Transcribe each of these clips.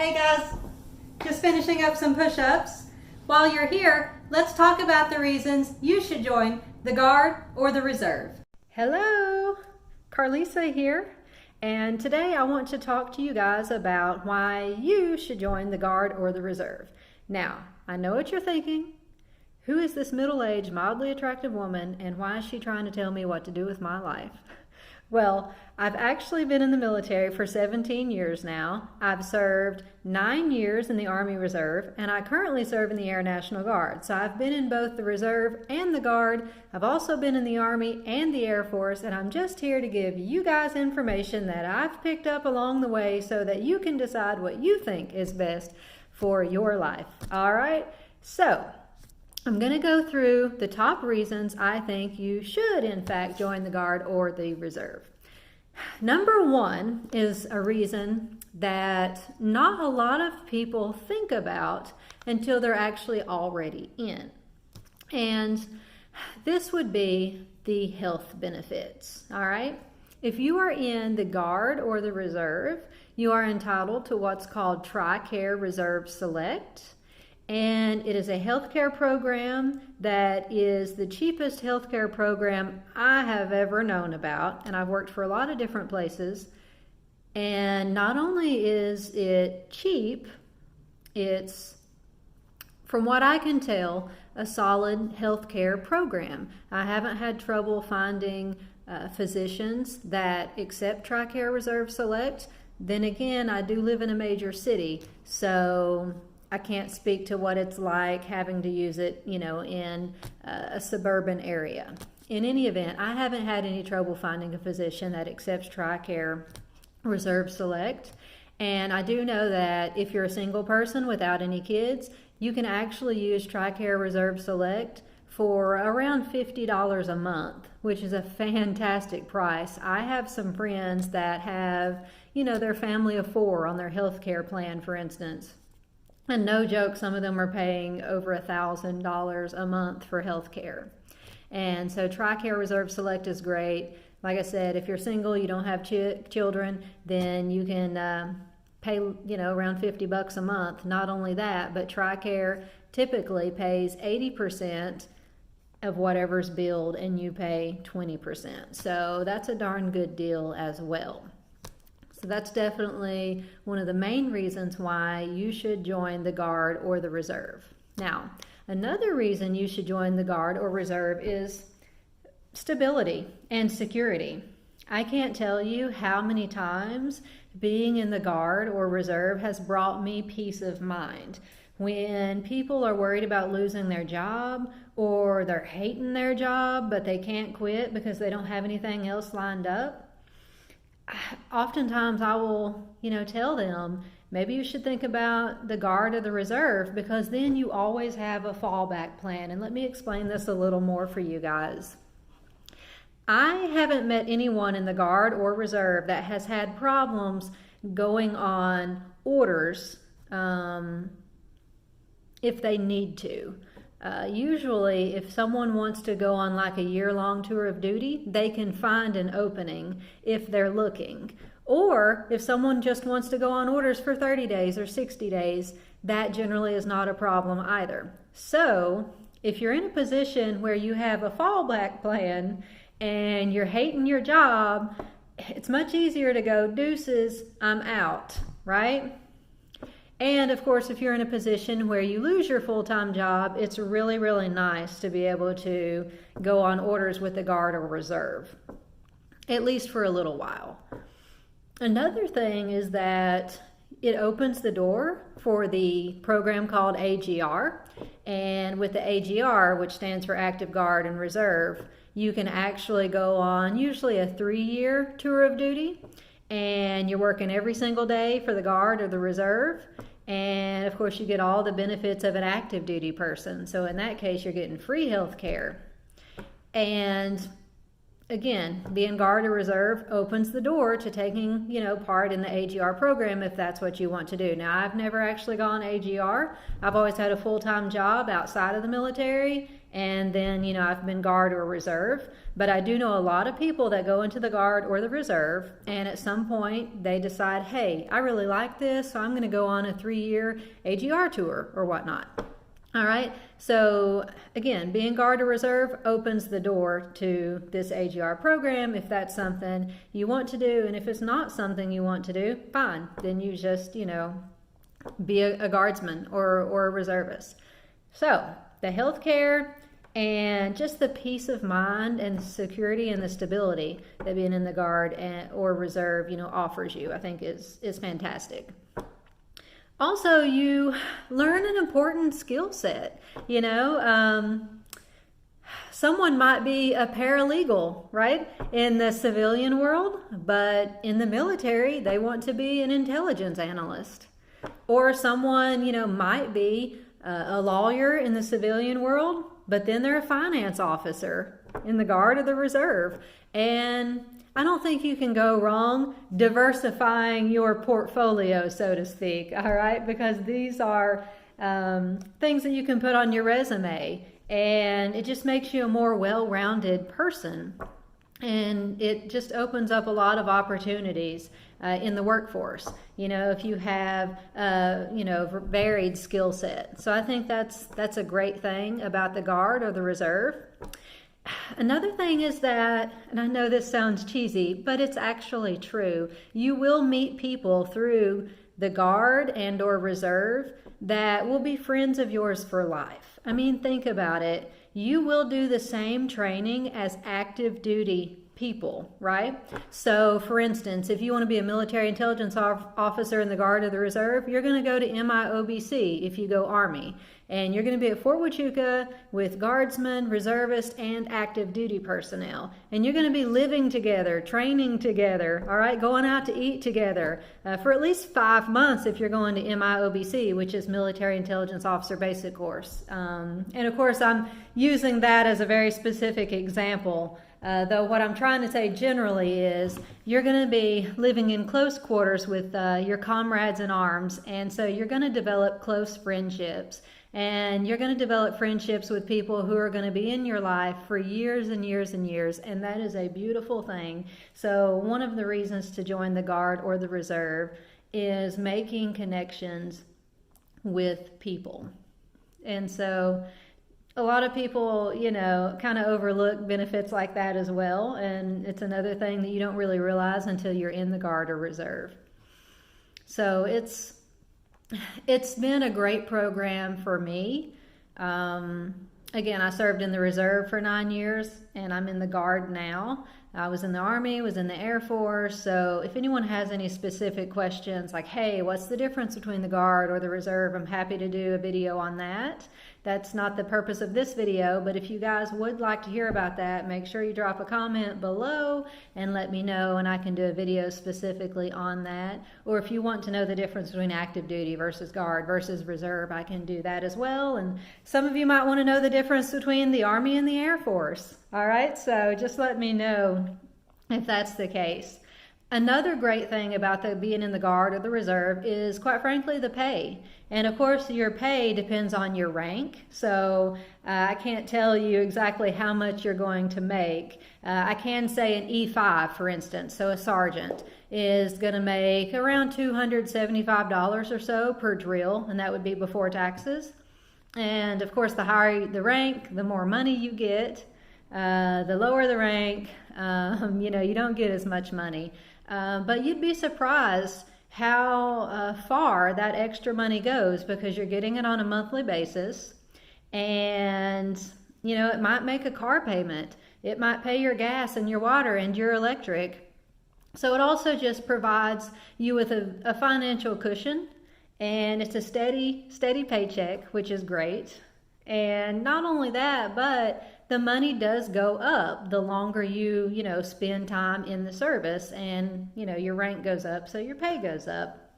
Hey guys, just finishing up some push-ups. While you're here, let's talk about the reasons you should join the Guard or the Reserve. Hello, Carlisa here, and today I want to talk to you guys about why you should join the Guard or the Reserve. Now, I know what you're thinking. Who is this middle-aged, mildly attractive woman, and why is she trying to tell me what to do with my life? Well, I've actually been in the military for 17 years now. I've served 9 years in the Army Reserve, and I currently serve in the Air National Guard. So I've been in both the Reserve and the Guard. I've also been in the Army and the Air Force, and I'm just here to give you guys information that I've picked up along the way so that you can decide what you think is best for your life. All right? So I'm going to go through the top reasons I think you should, in fact, join the Guard or the Reserve. Number one is a reason that not a lot of people think about until they're actually already in. And this would be the health benefits, all right? If you are in the Guard or the Reserve, you are entitled to what's called TRICARE Reserve Select. And it is a healthcare program that is the cheapest healthcare program I have ever known about. And I've worked for a lot of different places. And not only is it cheap, it's, from what I can tell, a solid healthcare program. I haven't had trouble finding physicians that accept TRICARE Reserve Select. Then again, I do live in a major city, so I can't speak to what it's like having to use it, in a suburban area. In any event, I haven't had any trouble finding a physician that accepts TRICARE Reserve Select. And I do know that if you're a single person without any kids, you can actually use TRICARE Reserve Select for around $50 a month, which is a fantastic price. I have some friends that have, their family of 4 on their health care plan, for instance. And no joke, some of them are paying over $1,000 a month for health care. And so TRICARE Reserve Select is great. Like I said, if you're single, you don't have children, then you can pay, around $50 a month. Not only that, but TRICARE typically pays 80% of whatever's billed, and you pay 20%. So that's a darn good deal as well. So that's definitely one of the main reasons why you should join the Guard or the Reserve. Now, another reason you should join the Guard or Reserve is stability and security. I can't tell you how many times being in the Guard or Reserve has brought me peace of mind. When people are worried about losing their job, or they're hating their job but they can't quit because they don't have anything else lined up, oftentimes I will, tell them, maybe you should think about the Guard or the Reserve, because then you always have a fallback plan. And let me explain this a little more for you guys. I haven't met anyone in the Guard or Reserve that has had problems going on orders if they need to. Usually, if someone wants to go on like a year-long tour of duty, they can find an opening if they're looking. Or if someone just wants to go on orders for 30 days or 60 days, that generally is not a problem either. So, if you're in a position where you have a fallback plan and you're hating your job, it's much easier to go, deuces, I'm out, right? And of course, if you're in a position where you lose your full-time job, it's really, really nice to be able to go on orders with the Guard or Reserve, at least for a little while. Another thing is that it opens the door for the program called AGR. And with the AGR, which stands for Active Guard and Reserve, you can actually go on usually a 3-year tour of duty. And you're working every single day for the Guard or the Reserve. And of course, you get all the benefits of an active duty person. So in that case, you're getting free health care. And again, being Guard or Reserve opens the door to taking, part in the AGR program if that's what you want to do. Now, I've never actually gone AGR. I've always had a full-time job outside of the military, and then, I've been Guard or Reserve. But I do know a lot of people that go into the Guard or the Reserve, and at some point they decide, hey, I really like this, so I'm going to go on a 3-year AGR tour or whatnot. All right, so again, being Guard or Reserve opens the door to this AGR program if that's something you want to do. And if it's not something you want to do, fine. Then you just, be a guardsman or a reservist. So the healthcare and just the peace of mind and the security and the stability that being in the Guard or Reserve, offers you, I think is fantastic. Also, you learn an important skill set. Someone might be a paralegal, right, in the civilian world, but in the military, they want to be an intelligence analyst. Or someone, might be a lawyer in the civilian world, but then they're a finance officer in the Guard or the Reserve. And I don't think you can go wrong diversifying your portfolio, so to speak, all right? Because these are things that you can put on your resume, and it just makes you a more well-rounded person. And it just opens up a lot of opportunities in the workforce, if you have, varied skill set. So I think that's a great thing about the Guard or the Reserve. Another thing is that, and I know this sounds cheesy, but it's actually true, you will meet people through the Guard and or Reserve that will be friends of yours for life. I mean, think about it. You will do the same training as active duty people, right? So for instance, if you want to be a military intelligence officer in the Guard or the Reserve, you're going to go to MIOBC if you go Army. And you're going to be at Fort Huachuca with guardsmen, reservists, and active duty personnel. And you're going to be living together, training together, all right, going out to eat together for at least 5 months if you're going to MIOBC, which is Military Intelligence Officer Basic Course. And of course, I'm using that as a very specific example. Though what I'm trying to say generally is you're going to be living in close quarters with your comrades in arms, and so you're going to develop close friendships. And you're going to develop friendships with people who are going to be in your life for years and years and years, and that is a beautiful thing. So one of the reasons to join the Guard or the Reserve is making connections with people. And so a lot of people, kind of overlook benefits like that as well, and it's another thing that you don't really realize until you're in the Guard or Reserve. So it's been a great program for me. Again, I served in the Reserve for 9 years, and I'm in the Guard now. I was in the Army, was in the Air Force, so if anyone has any specific questions like, hey, what's the difference between the Guard or the Reserve, I'm happy to do a video on that. That's not the purpose of this video, but if you guys would like to hear about that, make sure you drop a comment below and let me know, and I can do a video specifically on that. Or if you want to know the difference between active duty versus Guard versus Reserve, I can do that as well. And some of you might want to know the difference between the Army and the Air Force. All right, so just let me know if that's the case. Another great thing about being in the Guard or the Reserve is, quite frankly, the pay. And of course, your pay depends on your rank. So I can't tell you exactly how much you're going to make. I can say an E5, for instance, so a sergeant, is going to make around $275 or so per drill, and that would be before taxes. And of course, the higher the rank, the more money you get. The lower the rank, you don't get as much money. But you'd be surprised how far that extra money goes, because you're getting it on a monthly basis, and it might make a car payment, it might pay your gas and your water and your electric. So it also just provides you with a financial cushion, and it's a steady paycheck, which is great. And not only that, but the money does go up the longer you spend time in the service, and your rank goes up, so your pay goes up.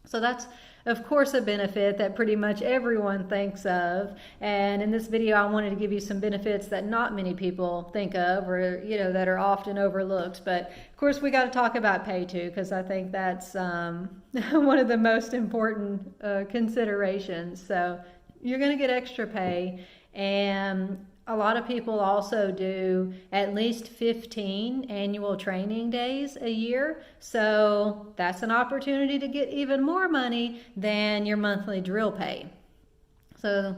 So that's of course a benefit that pretty much everyone thinks of. And in this video, I wanted to give you some benefits that not many people think of, or that are often overlooked. But of course, we got to talk about pay too, because I think that's one of the most important considerations. So you're going to get extra pay. And a lot of people also do at least 15 annual training days a year. So that's an opportunity to get even more money than your monthly drill pay. So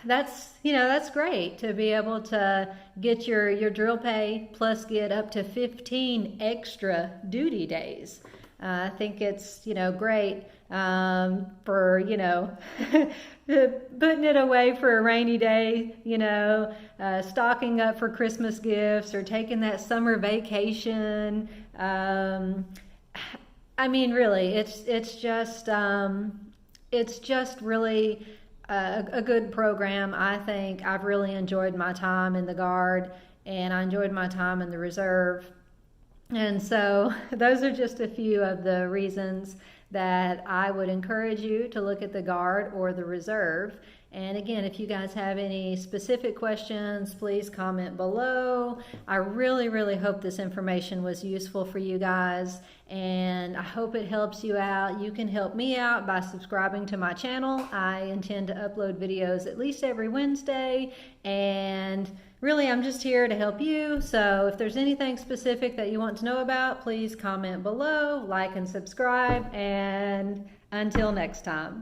that's great to be able to get your drill pay plus get up to 15 extra duty days. I think it's, great for, putting it away for a rainy day, stocking up for Christmas gifts or taking that summer vacation. Really, it's just really a good program. I think I've really enjoyed my time in the Guard, and I enjoyed my time in the Reserve. And so those are just a few of the reasons that I would encourage you to look at the Guard or the Reserve. And again, if you guys have any specific questions, please comment below. I really, really hope this information was useful for you guys, and I hope it helps you out. You can help me out by subscribing to my channel. I intend to upload videos at least every Wednesday, and really, I'm just here to help you. So if there's anything specific that you want to know about, please comment below, like and subscribe, and until next time.